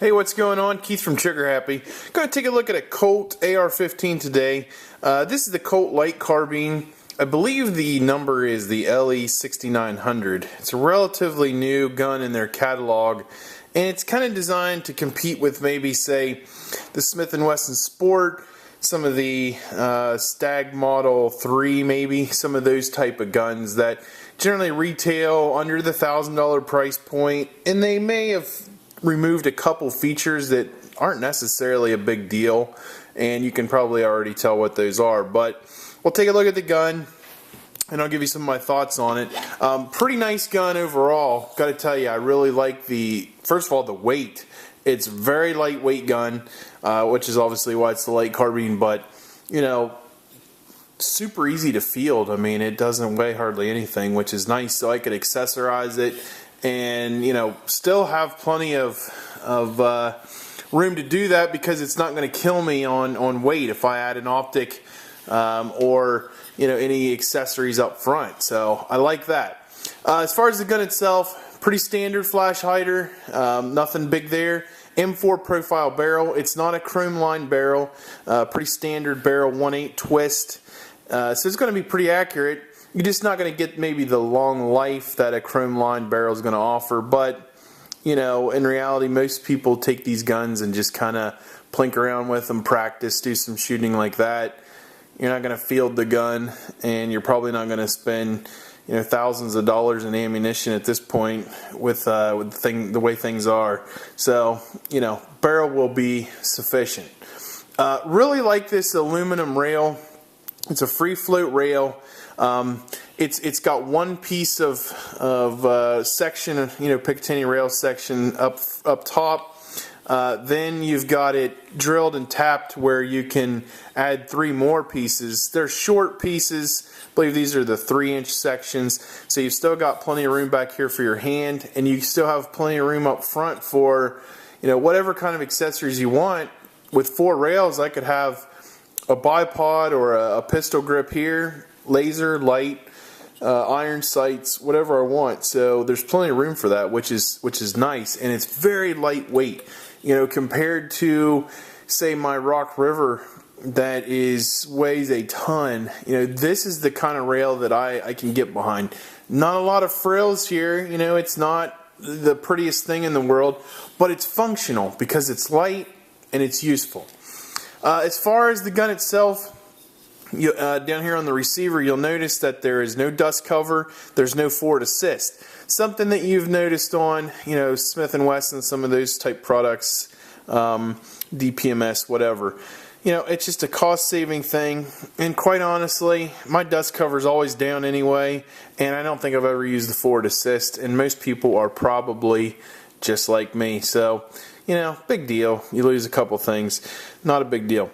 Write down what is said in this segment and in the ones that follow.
Hey, what's going on? Keith from Trigger Happy. Going to take a look at a Colt AR-15 today. This is the Colt Light Carbine. I believe the number is the LE6900. It's a relatively new gun in their catalog, and it's kind of designed to compete with maybe, say, the Smith & Wesson Sport, some of the Stag Model 3, maybe, some of those type of guns that generally retail under the $1,000 price point, and they may have removed a couple features that aren't necessarily a big deal, and you can probably already tell what those are. But we'll take a look at the gun and I'll give you some of my thoughts on it. Pretty nice gun overall. Got to tell you, I really like first of all, the weight. It's a very lightweight gun, which is obviously why it's the light carbine, but you know, super easy to field. I mean, it doesn't weigh hardly anything, which is nice, so I could accessorize it and, you know, still have plenty of room to do that, because it's not going to kill me on weight if I add an optic or, you know, any accessories up front. So I like that. As far as the gun itself, pretty standard flash hider, nothing big there. M4 profile barrel. It's not a chrome lined barrel. Pretty standard barrel, 1/8 twist. So it's going to be pretty accurate. You're just not going to get maybe the long life that a chrome lined barrel is going to offer, but you know, in reality, most people take these guns and just kind of plink around with them, practice, do some shooting like that. You're not going to field the gun, and you're probably not going to spend, you know, thousands of dollars in ammunition at this point with the way things are. So, you know, barrel will be sufficient. Really like this aluminum rail. It's a free float rail. It's got one piece of section, you know, Picatinny rail section up top. Then you've got it drilled and tapped where you can add 3 more pieces. They're short pieces. I believe these are the 3-inch sections. So you've still got plenty of room back here for your hand, and you still have plenty of room up front for, you know, whatever kind of accessories you want. With 4 rails, I could have a bipod or a pistol grip here, laser, light, iron sights, whatever I want. So there's plenty of room for that, which is nice, and it's very lightweight. You know, compared to, say, my Rock River that weighs a ton. You know, this is the kind of rail that I can get behind. Not a lot of frills here. You know, it's not the prettiest thing in the world, but it's functional because it's light and it's useful. As far as the gun itself, down here on the receiver, you'll notice that there is no dust cover. There's no forward assist. Something that you've noticed on, you know, Smith & Wesson, some of those type products, DPMS, whatever. You know, it's just a cost-saving thing. And quite honestly, my dust cover is always down anyway, and I don't think I've ever used the forward assist. And most people are probably just like me. So, you know, big deal. You lose a couple things. Not a big deal.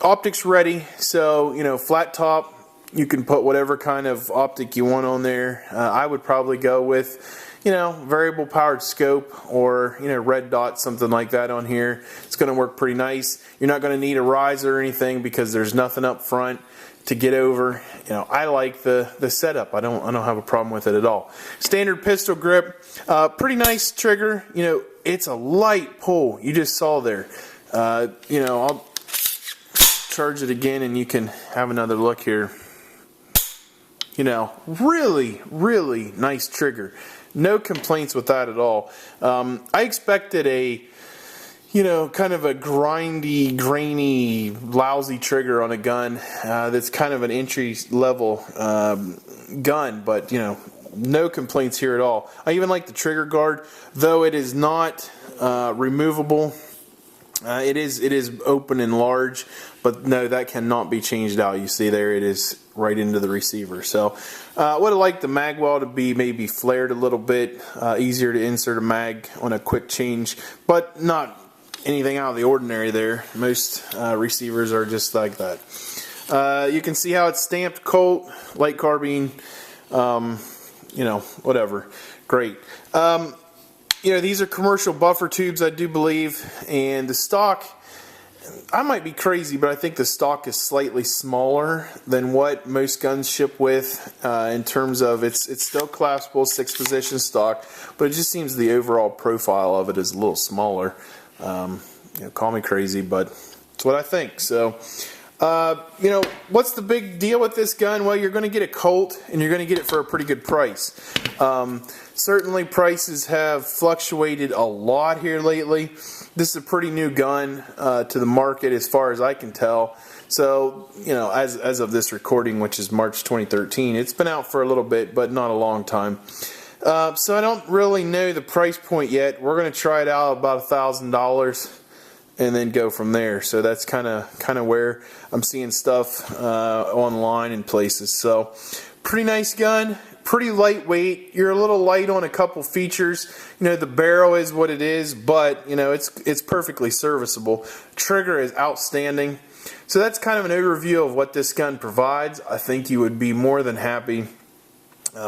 Optics ready, so, you know, flat top, you can put whatever kind of optic you want on there. I would probably go with, you know, variable powered scope or, you know, red dot, something like that on here. It's going to work pretty nice. You're not going to need a riser or anything because there's nothing up front to get over. You know, I like the setup. I don't have a problem with it at all. Standard pistol grip, pretty nice trigger. You know, it's a light pull. You just saw there. You know, I'll charge it again and you can have another look here. You know, really, really nice trigger. No complaints with that at all. I expected you know, kind of a grindy, grainy, lousy trigger on a gun that's kind of an entry level gun, but you know, no complaints here at all. I even like the trigger guard, though it is not removable. It is open and large, but no, that cannot be changed out. You see there, it is right into the receiver. So I would have liked the mag well to be maybe flared a little bit, easier to insert a mag on a quick change, but not anything out of the ordinary there. Most receivers are just like that. You can see how it's stamped Colt Light Carbine, you know, whatever. Great. You know, these are commercial buffer tubes, I do believe, and the stock I might be crazy, but I think the stock is slightly smaller than what most guns ship with in terms of it's still collapsible 6-position stock, but it just seems the overall profile of it is a little smaller. Call me crazy, but it's what I think. So, what's the big deal with this gun? Well, you're going to get a Colt, and you're going to get it for a pretty good price. Certainly, prices have fluctuated a lot here lately. This is a pretty new gun to the market as far as I can tell. So, as of this recording, which is March 2013, it's been out for a little bit, but not a long time. So I don't really know the price point yet. We're going to try it out about $1,000 and then go from there. So that's kind of where I'm seeing stuff online and places. So pretty nice gun. Pretty lightweight. You're a little light on a couple features. The barrel is what it is, but it's perfectly serviceable. Trigger is outstanding. So that's kind of an overview of what this gun provides. I think you would be more than happy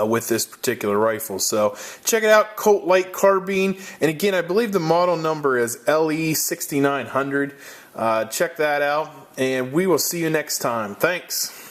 with this particular rifle. So check it out, Colt Light Carbine. And again, I believe the model number is LE6900. Check that out, and we will see you next time. Thanks.